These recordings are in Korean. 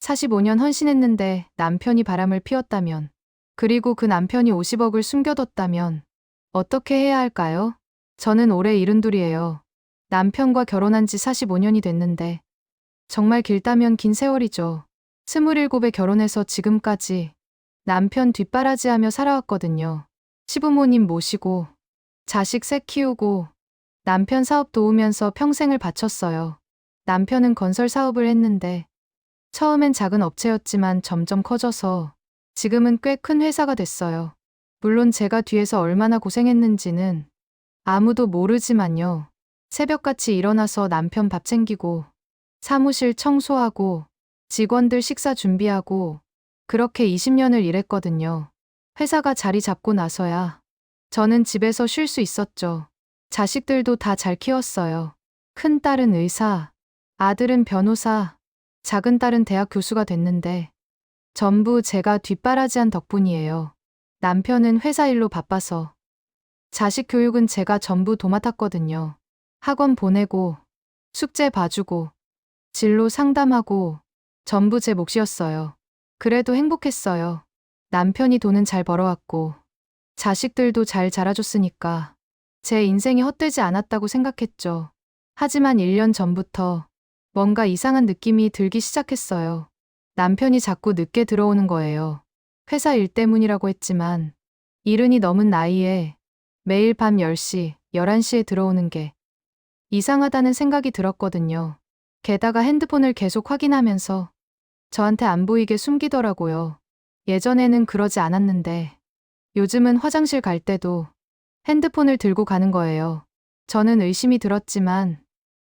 45년 헌신했는데 남편이 바람을 피웠다면, 그리고 그 남편이 50억을 숨겨뒀다면 어떻게 해야 할까요? 저는 올해 72이에요. 남편과 결혼한 지 45년이 됐는데 정말 길다면 긴 세월이죠. 27에 결혼해서 지금까지 남편 뒷바라지하며 살아왔거든요. 시부모님 모시고 자식 셋 키우고 남편 사업 도우면서 평생을 바쳤어요. 남편은 건설 사업을 했는데 처음엔 작은 업체였지만 점점 커져서 지금은 꽤 큰 회사가 됐어요. 물론 제가 뒤에서 얼마나 고생했는지는 아무도 모르지만요. 새벽같이 일어나서 남편 밥 챙기고 사무실 청소하고 직원들 식사 준비하고 그렇게 20년을 일했거든요. 회사가 자리 잡고 나서야 저는 집에서 쉴 수 있었죠. 자식들도 다 잘 키웠어요. 큰 딸은 의사, 아들은 변호사, 작은 딸은 대학 교수가 됐는데 전부 제가 뒷바라지한 덕분이에요. 남편은 회사 일로 바빠서 자식 교육은 제가 전부 도맡았거든요. 학원 보내고 숙제 봐주고 진로 상담하고 전부 제 몫이었어요. 그래도 행복했어요. 남편이 돈은 잘 벌어왔고 자식들도 잘 자라줬으니까 제 인생이 헛되지 않았다고 생각했죠. 하지만 1년 전부터 뭔가 이상한 느낌이 들기 시작했어요. 남편이 자꾸 늦게 들어오는 거예요. 회사 일 때문이라고 했지만 이른이 넘은 나이에 매일 밤 10시, 11시에 들어오는 게 이상하다는 생각이 들었거든요. 게다가 핸드폰을 계속 확인하면서 저한테 안 보이게 숨기더라고요. 예전에는 그러지 않았는데 요즘은 화장실 갈 때도 핸드폰을 들고 가는 거예요. 저는 의심이 들었지만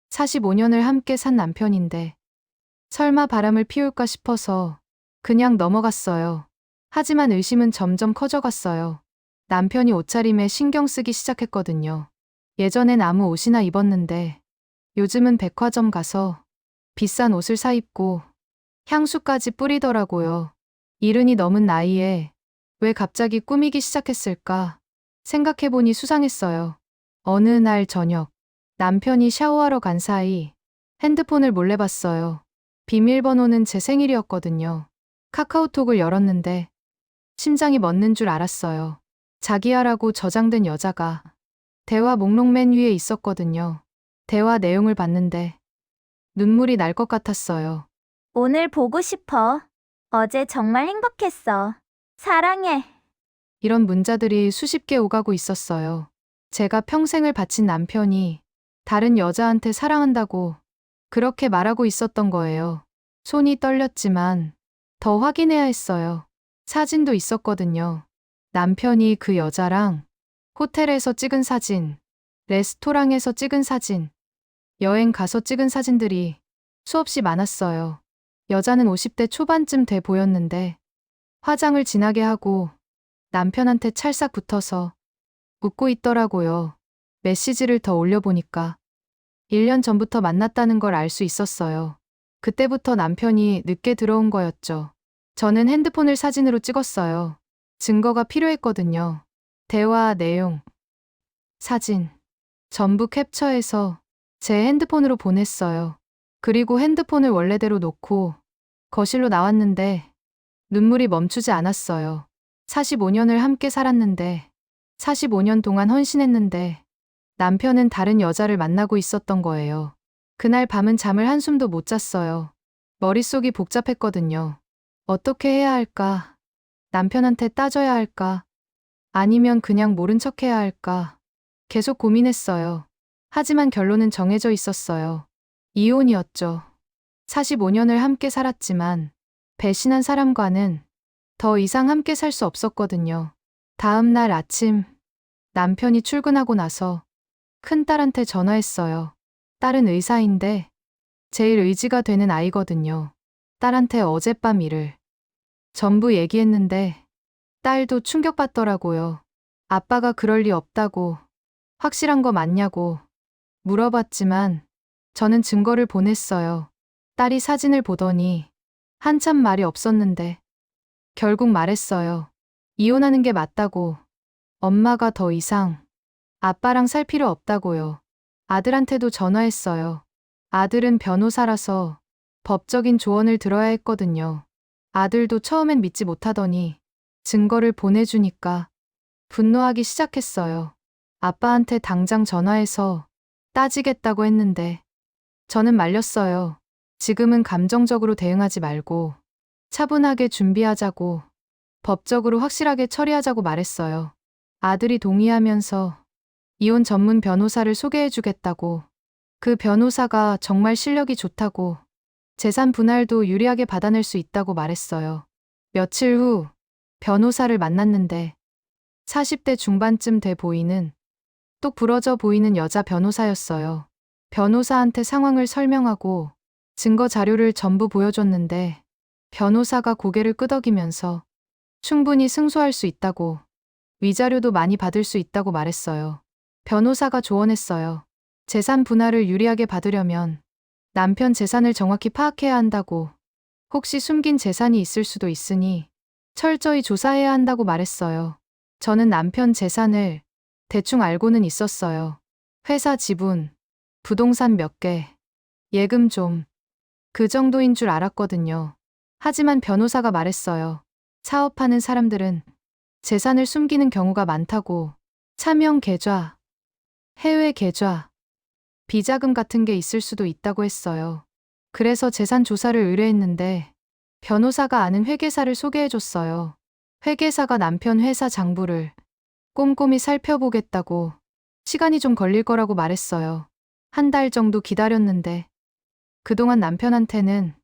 45년을 함께 산 남편인데 설마 바람을 피울까 싶어서 그냥 넘어갔어요. 하지만 의심은 점점 커져갔어요. 남편이 옷차림에 신경 쓰기 시작했거든요. 예전엔 아무 옷이나 입었는데 요즘은 백화점 가서 비싼 옷을 사 입고 향수까지 뿌리더라고요. 이른이 넘은 나이에 왜 갑자기 꾸미기 시작했을까 생각해보니 수상했어요. 어느 날 저녁 남편이 샤워하러 간 사이 핸드폰을 몰래 봤어요. 비밀번호는 제 생일이었거든요. 카카오톡을 열었는데 심장이 멎는 줄 알았어요. 자기야라고 저장된 여자가 대화 목록 맨 위에 있었거든요. 대화 내용을 봤는데 눈물이 날 것 같았어요. 오늘 보고 싶어. 어제 정말 행복했어. 사랑해. 이런 문자들이 수십 개 오가고 있었어요. 제가 평생을 바친 남편이 다른 여자한테 사랑한다고 그렇게 말하고 있었던 거예요. 손이 떨렸지만 더 확인해야 했어요. 사진도 있었거든요. 남편이 그 여자랑 호텔에서 찍은 사진, 레스토랑에서 찍은 사진, 여행 가서 찍은 사진들이 수없이 많았어요. 여자는 50대 초반쯤 돼 보였는데 화장을 진하게 하고 남편한테 찰싹 붙어서 웃고 있더라고요. 메시지를 더 올려보니까 1년 전부터 만났다는 걸 알 수 있었어요. 그때부터 남편이 늦게 들어온 거였죠. 저는 핸드폰을 사진으로 찍었어요. 증거가 필요했거든요. 대화 내용, 사진, 전부 캡처해서 제 핸드폰으로 보냈어요. 그리고 핸드폰을 원래대로 놓고 거실로 나왔는데 눈물이 멈추지 않았어요. 45년을 함께 살았는데, 45년 동안 헌신했는데, 남편은 다른 여자를 만나고 있었던 거예요. 그날 밤은 잠을 한숨도 못 잤어요. 머릿속이 복잡했거든요. 어떻게 해야 할까? 남편한테 따져야 할까? 아니면 그냥 모른 척 해야 할까? 계속 고민했어요. 하지만 결론은 정해져 있었어요. 이혼이었죠. 45년을 함께 살았지만, 배신한 사람과는 더 이상 함께 살 수 없었거든요. 다음 날 아침, 남편이 출근하고 나서 큰딸한테 전화했어요. 딸은 의사인데 제일 의지가 되는 아이거든요. 딸한테 어젯밤 일을 전부 얘기했는데 딸도 충격받더라고요. 아빠가 그럴 리 없다고, 확실한 거 맞냐고 물어봤지만 저는 증거를 보냈어요. 딸이 사진을 보더니 한참 말이 없었는데 결국 말했어요. 이혼하는 게 맞다고. 엄마가 더 이상 아빠랑 살 필요 없다고요. 아들한테도 전화했어요. 아들은 변호사라서 법적인 조언을 들어야 했거든요. 아들도 처음엔 믿지 못하더니 증거를 보내주니까 분노하기 시작했어요. 아빠한테 당장 전화해서 따지겠다고 했는데 저는 말렸어요. 지금은 감정적으로 대응하지 말고 차분하게 준비하자고, 법적으로 확실하게 처리하자고 말했어요. 아들이 동의하면서 이혼 전문 변호사를 소개해주겠다고, 그 변호사가 정말 실력이 좋다고, 재산 분할도 유리하게 받아낼 수 있다고 말했어요. 며칠 후 변호사를 만났는데 40대 중반쯤 돼 보이는, 똑 부러져 보이는 여자 변호사였어요. 변호사한테 상황을 설명하고 증거 자료를 전부 보여줬는데 변호사가 고개를 끄덕이면서 충분히 승소할 수 있다고, 위자료도 많이 받을 수 있다고 말했어요. 변호사가 조언했어요. 재산 분할을 유리하게 받으려면 남편 재산을 정확히 파악해야 한다고, 혹시 숨긴 재산이 있을 수도 있으니 철저히 조사해야 한다고 말했어요. 저는 남편 재산을 대충 알고는 있었어요. 회사 지분, 부동산 몇 개, 예금 좀, 그 정도인 줄 알았거든요. 하지만 변호사가 말했어요. 사업하는 사람들은 재산을 숨기는 경우가 많다고, 차명 계좌, 해외 계좌, 비자금 같은 게 있을 수도 있다고 했어요. 그래서 재산 조사를 의뢰했는데 변호사가 아는 회계사를 소개해줬어요. 회계사가 남편 회사 장부를 꼼꼼히 살펴보겠다고, 시간이 좀 걸릴 거라고 말했어요. 한 달 정도 기다렸는데 그동안 남편한테는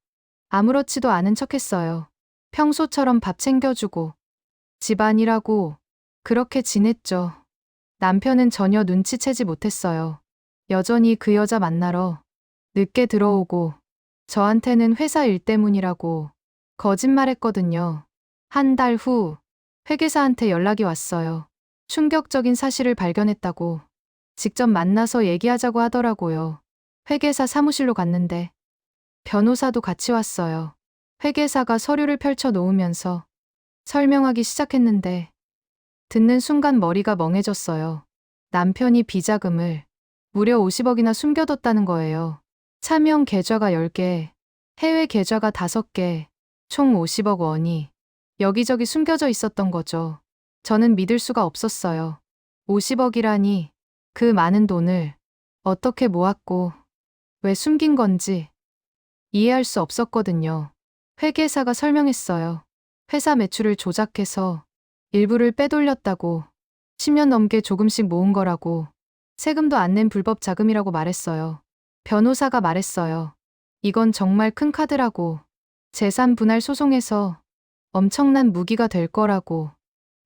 아무렇지도 않은 척했어요. 평소처럼 밥 챙겨주고 집안일하고 그렇게 지냈죠. 남편은 전혀 눈치채지 못했어요. 여전히 그 여자 만나러 늦게 들어오고 저한테는 회사 일 때문이라고 거짓말했거든요. 한 달 후 회계사한테 연락이 왔어요. 충격적인 사실을 발견했다고, 직접 만나서 얘기하자고 하더라고요. 회계사 사무실로 갔는데 변호사도 같이 왔어요. 회계사가 서류를 펼쳐 놓으면서 설명하기 시작했는데 듣는 순간 머리가 멍해졌어요. 남편이 비자금을 무려 50억이나 숨겨뒀다는 거예요. 차명 계좌가 10개, 해외 계좌가 5개, 총 50억 원이 여기저기 숨겨져 있었던 거죠. 저는 믿을 수가 없었어요. 50억이라니, 그 많은 돈을 어떻게 모았고 왜 숨긴 건지 이해할 수 없었거든요. 회계사가 설명했어요. 회사 매출을 조작해서 일부를 빼돌렸다고, 10년 넘게 조금씩 모은 거라고, 세금도 안 낸 불법 자금이라고 말했어요. 변호사가 말했어요. 이건 정말 큰 카드라고, 재산 분할 소송에서 엄청난 무기가 될 거라고,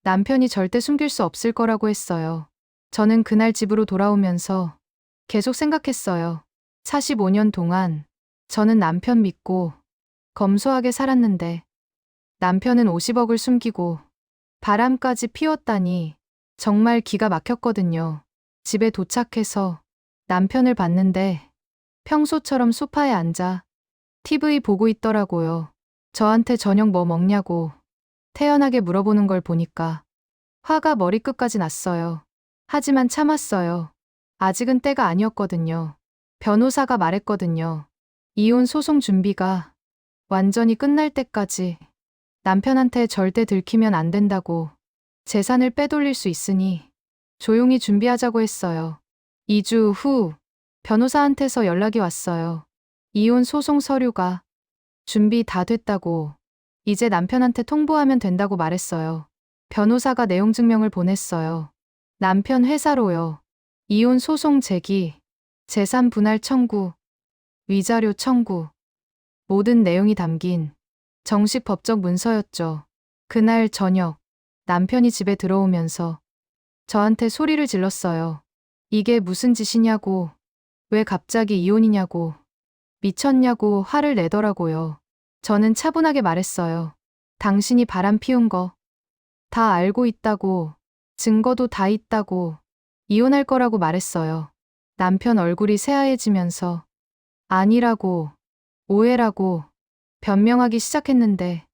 남편이 절대 숨길 수 없을 거라고 했어요. 저는 그날 집으로 돌아오면서 계속 생각했어요. 45년 동안 저는 남편 믿고 검소하게 살았는데 남편은 50억을 숨기고 바람까지 피웠다니 정말 기가 막혔거든요. 집에 도착해서 남편을 봤는데 평소처럼 소파에 앉아 TV 보고 있더라고요. 저한테 저녁 뭐 먹냐고 태연하게 물어보는 걸 보니까 화가 머리끝까지 났어요. 하지만 참았어요. 아직은 때가 아니었거든요. 변호사가 말했거든요. 이혼 소송 준비가 완전히 끝날 때까지 남편한테 절대 들키면 안 된다고, 재산을 빼돌릴 수 있으니 조용히 준비하자고 했어요. 2주 후 변호사한테서 연락이 왔어요. 이혼 소송 서류가 준비 다 됐다고, 이제 남편한테 통보하면 된다고 말했어요. 변호사가 내용 증명을 보냈어요. 남편 회사로요. 이혼 소송 제기, 재산 분할 청구, 위자료 청구, 모든 내용이 담긴 정식 법적 문서였죠. 그날 저녁 남편이 집에 들어오면서 저한테 소리를 질렀어요. 이게 무슨 짓이냐고, 왜 갑자기 이혼이냐고, 미쳤냐고 화를 내더라고요. 저는 차분하게 말했어요. 당신이 바람 피운 거 다 알고 있다고, 증거도 다 있다고, 이혼할 거라고 말했어요. 남편 얼굴이 새하얘지면서 아니라고, 오해라고 변명하기 시작했는데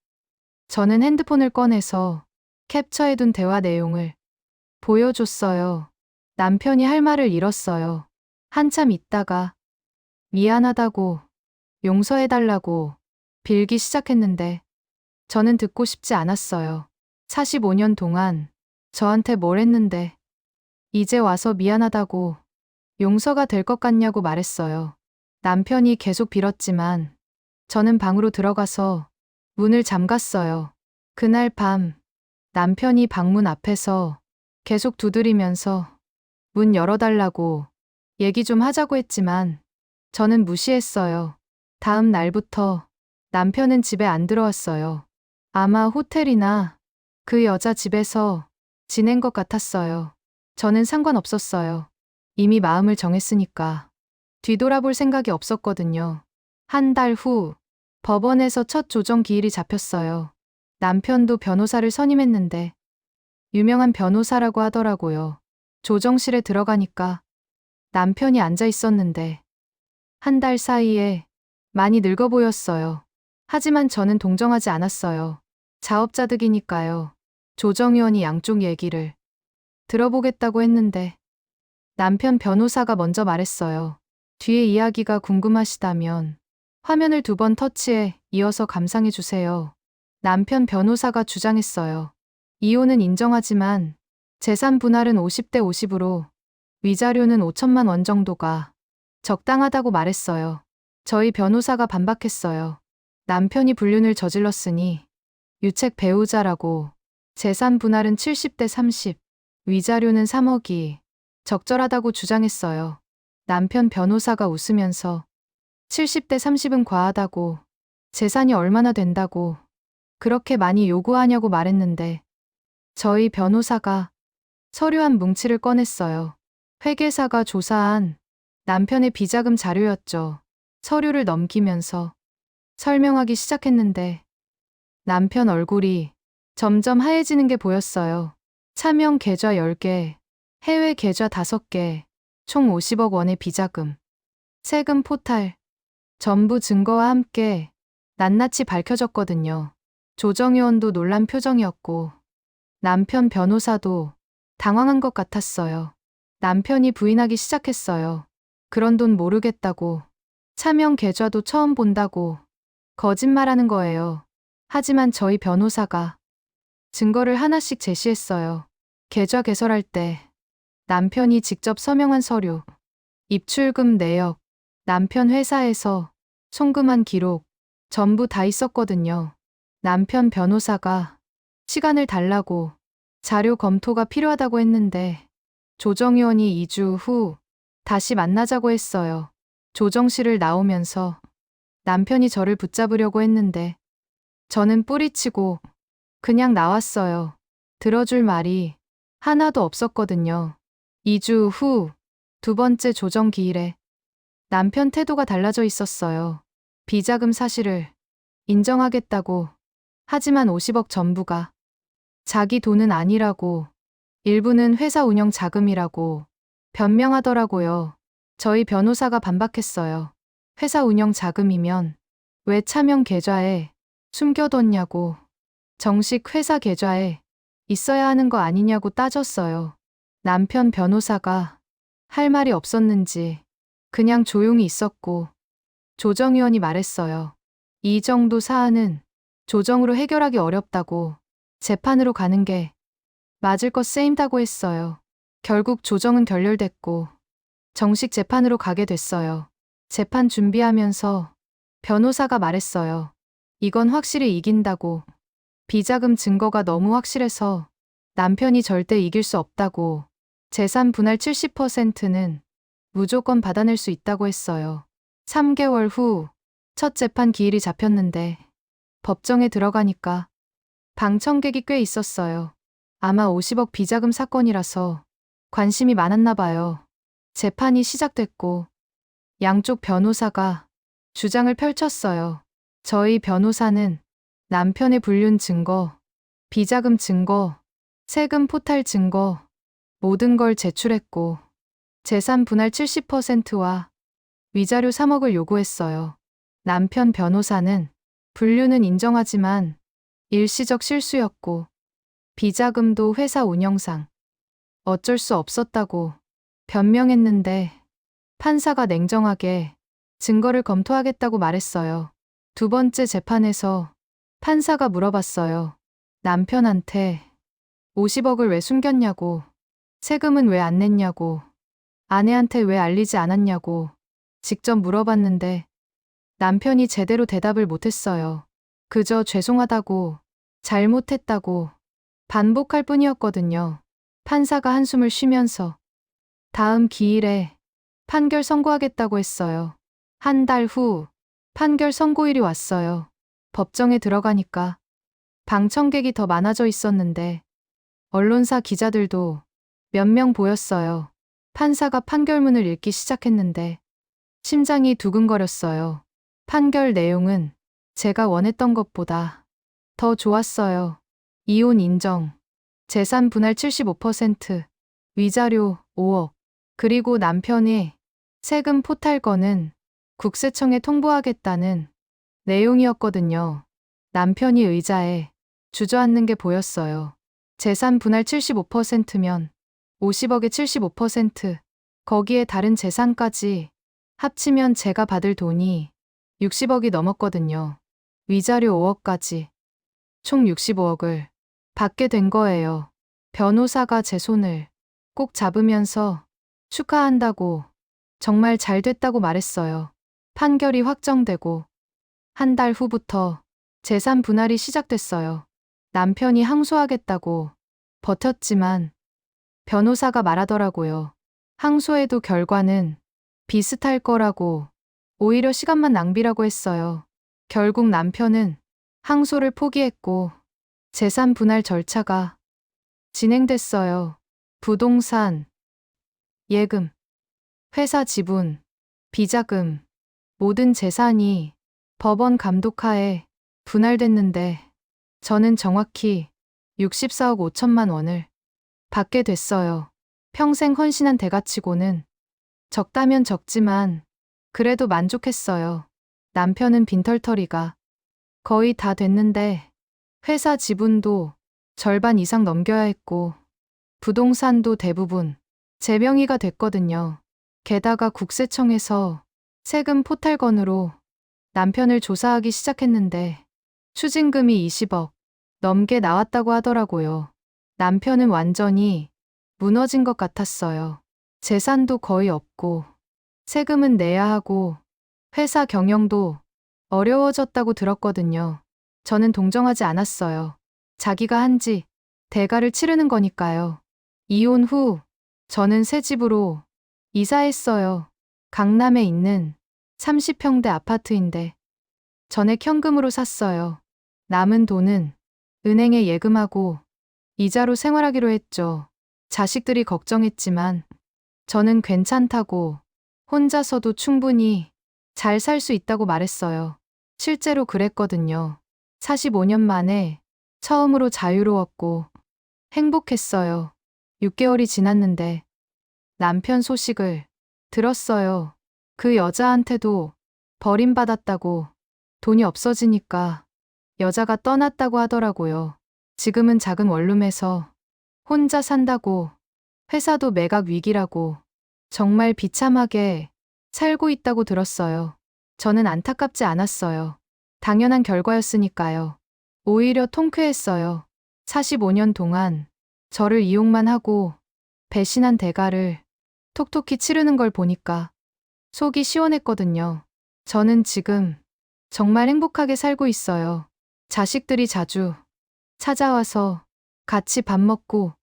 저는 핸드폰을 꺼내서 캡처해둔 대화 내용을 보여줬어요. 남편이 할 말을 잃었어요. 한참 있다가 미안하다고, 용서해달라고 빌기 시작했는데 저는 듣고 싶지 않았어요. 45년 동안 저한테 뭘 했는데 이제 와서 미안하다고 용서가 될 것 같냐고 말했어요. 남편이 계속 빌었지만 저는 방으로 들어가서 문을 잠갔어요. 그날 밤 남편이 방문 앞에서 계속 두드리면서 문 열어달라고 얘기 좀 하자고 했지만 저는 무시했어요. 다음 날부터 남편은 집에 안 들어왔어요. 아마 호텔이나 그 여자 집에서 지낸 것 같았어요. 저는 상관없었어요. 이미 마음을 정했으니까. 뒤돌아볼 생각이 없었거든요. 한 달 후 법원에서 첫 조정 기일이 잡혔어요. 남편도 변호사를 선임했는데 유명한 변호사라고 하더라고요. 조정실에 들어가니까 남편이 앉아 있었는데 한 달 사이에 많이 늙어 보였어요. 하지만 저는 동정하지 않았어요. 자업자득이니까요. 조정위원이 양쪽 얘기를 들어보겠다고 했는데 남편 변호사가 먼저 말했어요. 뒤에 이야기가 궁금하시다면 화면을 2번 터치해 이어서 감상해 주세요. 남편 변호사가 주장했어요. 이혼은 인정하지만 재산 분할은 50대 50으로 위자료는 5천만 원 정도가 적당하다고 말했어요. 저희 변호사가 반박했어요. 남편이 불륜을 저질렀으니 유책 배우자라고 재산 분할은 70대 30, 위자료는 3억이 적절하다고 주장했어요. 남편 변호사가 웃으면서 70대 30은 과하다고 재산이 얼마나 된다고 그렇게 많이 요구하냐고 말했는데 저희 변호사가 서류 한 뭉치를 꺼냈어요. 회계사가 조사한 남편의 비자금 자료였죠. 서류를 넘기면서 설명하기 시작했는데 남편 얼굴이 점점 하얘지는 게 보였어요. 차명 계좌 10개, 해외 계좌 5개, 총 50억 원의 비자금, 세금 포탈, 전부 증거와 함께 낱낱이 밝혀졌거든요. 조정위원도 놀란 표정이었고 남편 변호사도 당황한 것 같았어요. 남편이 부인하기 시작했어요. 그런 돈 모르겠다고, 차명 계좌도 처음 본다고 거짓말하는 거예요. 하지만 저희 변호사가 증거를 하나씩 제시했어요. 계좌 개설할 때 남편이 직접 서명한 서류, 입출금 내역, 남편 회사에서 송금한 기록, 전부 다 있었거든요. 남편 변호사가 시간을 달라고 자료 검토가 필요하다고 했는데 조정위원이 2주 후 다시 만나자고 했어요. 조정실을 나오면서 남편이 저를 붙잡으려고 했는데 저는 뿌리치고 그냥 나왔어요. 들어줄 말이 하나도 없었거든요. 2주 후 2번째 조정 기일에 남편 태도가 달라져 있었어요. 비자금 사실을 인정하겠다고, 하지만 50억 전부가 자기 돈은 아니라고, 일부는 회사 운영 자금이라고 변명하더라고요. 저희 변호사가 반박했어요. 회사 운영 자금이면 왜 차명 계좌에 숨겨뒀냐고, 정식 회사 계좌에 있어야 하는 거 아니냐고 따졌어요. 남편 변호사가 할 말이 없었는지 그냥 조용히 있었고 조정위원이 말했어요. 이 정도 사안은 조정으로 해결하기 어렵다고, 재판으로 가는 게 맞을 것 셈이다고 했어요. 결국 조정은 결렬됐고 정식 재판으로 가게 됐어요. 재판 준비하면서 변호사가 말했어요. 이건 확실히 이긴다고. 비자금 증거가 너무 확실해서 남편이 절대 이길 수 없다고. 재산 분할 70%는 무조건 받아낼 수 있다고 했어요. 3개월 후 첫 재판 기일이 잡혔는데 법정에 들어가니까 방청객이 꽤 있었어요. 아마 50억 비자금 사건이라서 관심이 많았나 봐요. 재판이 시작됐고 양쪽 변호사가 주장을 펼쳤어요. 저희 변호사는 남편의 불륜 증거, 비자금 증거, 세금 포탈 증거 모든 걸 제출했고 재산 분할 70%와 위자료 3억을 요구했어요. 남편 변호사는 불륜은 인정하지만 일시적 실수였고 비자금도 회사 운영상 어쩔 수 없었다고 변명했는데 판사가 냉정하게 증거를 검토하겠다고 말했어요. 두 번째 재판에서 판사가 물어봤어요. 남편한테 50억을 왜 숨겼냐고, 세금은 왜 안 냈냐고, 아내한테 왜 알리지 않았냐고 직접 물어봤는데 남편이 제대로 대답을 못했어요. 그저 죄송하다고, 잘못했다고 반복할 뿐이었거든요. 판사가 한숨을 쉬면서 다음 기일에 판결 선고하겠다고 했어요. 한 달 후 판결 선고일이 왔어요. 법정에 들어가니까 방청객이 더 많아져 있었는데 언론사 기자들도 몇 명 보였어요. 판사가 판결문을 읽기 시작했는데 심장이 두근거렸어요. 판결 내용은 제가 원했던 것보다 더 좋았어요. 이혼 인정, 재산 분할 75%, 위자료 5억, 그리고 남편의 세금 포탈 건은 국세청에 통보하겠다는 내용이었거든요. 남편이 의자에 주저앉는 게 보였어요. 재산 분할 75%면 50억의 75%, 거기에 다른 재산까지 합치면 제가 받을 돈이 60억이 넘었거든요. 위자료 5억까지 총 65억을 받게 된 거예요. 변호사가 제 손을 꼭 잡으면서 축하한다고, 정말 잘 됐다고 말했어요. 판결이 확정되고 한 달 후부터 재산 분할이 시작됐어요. 남편이 항소하겠다고 버텼지만 변호사가 말하더라고요. 항소해도 결과는 비슷할 거라고, 오히려 시간만 낭비라고 했어요. 결국 남편은 항소를 포기했고 재산 분할 절차가 진행됐어요. 부동산, 예금, 회사 지분, 비자금, 모든 재산이 법원 감독하에 분할됐는데 저는 정확히 64억 5천만 원을 받게 됐어요. 평생 헌신한 대가치고는 적다면 적지만 그래도 만족했어요. 남편은 빈털터리가 거의 다 됐는데 회사 지분도 절반 이상 넘겨야 했고 부동산도 대부분 제 명의가 됐거든요. 게다가 국세청에서 세금 포탈건으로 남편을 조사하기 시작했는데 추징금이 20억 넘게 나왔다고 하더라고요. 남편은 완전히 무너진 것 같았어요. 재산도 거의 없고 세금은 내야 하고 회사 경영도 어려워졌다고 들었거든요. 저는 동정하지 않았어요. 자기가 한 지 대가를 치르는 거니까요. 이혼 후 저는 새 집으로 이사했어요. 강남에 있는 30평대 아파트인데 전액 현금으로 샀어요. 남은 돈은 은행에 예금하고 이자로 생활하기로 했죠. 자식들이 걱정했지만 저는 괜찮다고, 혼자서도 충분히 잘 살 수 있다고 말했어요. 실제로 그랬거든요. 45년 만에 처음으로 자유로웠고 행복했어요. 6개월이 지났는데 남편 소식을 들었어요. 그 여자한테도 버림받았다고, 돈이 없어지니까 여자가 떠났다고 하더라고요. 지금은 작은 원룸에서 혼자 산다고, 회사도 매각 위기라고, 정말 비참하게 살고 있다고 들었어요. 저는 안타깝지 않았어요. 당연한 결과였으니까요. 오히려 통쾌했어요. 45년 동안 저를 이용만 하고 배신한 대가를 톡톡히 치르는 걸 보니까 속이 시원했거든요. 저는 지금 정말 행복하게 살고 있어요. 자식들이 자주 찾아와서 같이 밥 먹고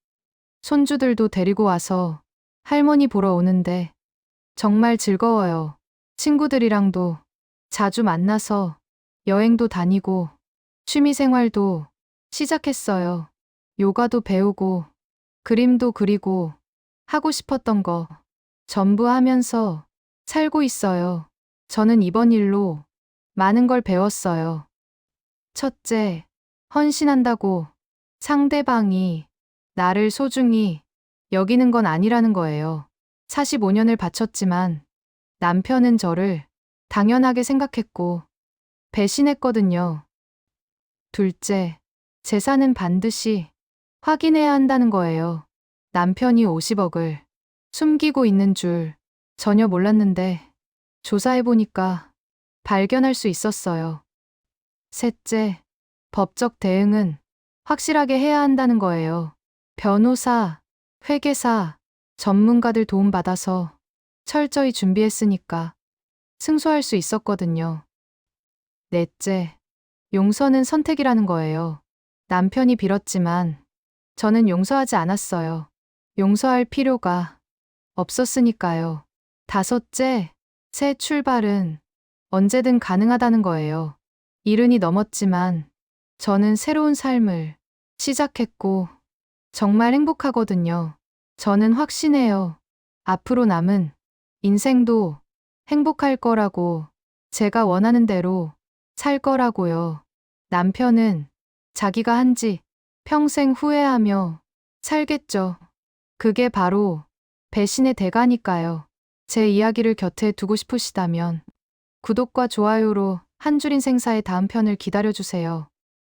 손주들도 데리고 와서 할머니 보러 오는데 정말 즐거워요. 친구들이랑도 자주 만나서 여행도 다니고 취미 생활도 시작했어요. 요가도 배우고 그림도 그리고 하고 싶었던 거 전부 하면서 살고 있어요. 저는 이번 일로 많은 걸 배웠어요. 첫째, 헌신한다고 상대방이 나를 소중히 여기는 건 아니라는 거예요. 45년을 바쳤지만 남편은 저를 당연하게 생각했고 배신했거든요. 둘째, 재산은 반드시 확인해야 한다는 거예요. 남편이 50억을 숨기고 있는 줄 전혀 몰랐는데 조사해보니까 발견할 수 있었어요. 셋째, 법적 대응은 확실하게 해야 한다는 거예요. 변호사, 회계사, 전문가들 도움받아서 철저히 준비했으니까 승소할 수 있었거든요. 넷째, 용서는 선택이라는 거예요. 남편이 빌었지만 저는 용서하지 않았어요. 용서할 필요가 없었으니까요. 다섯째, 새 출발은 언제든 가능하다는 거예요. 70이 넘었지만 저는 새로운 삶을 시작했고 정말 행복하거든요. 저는 확신해요. 앞으로 남은 인생도 행복할 거라고, 제가 원하는 대로 살 거라고요. 남편은 자기가 한 지 평생 후회하며 살겠죠. 그게 바로 배신의 대가니까요. 제 이야기를 곁에 두고 싶으시다면 구독과 좋아요로 한 줄 인생사의 다음 편을 기다려주세요.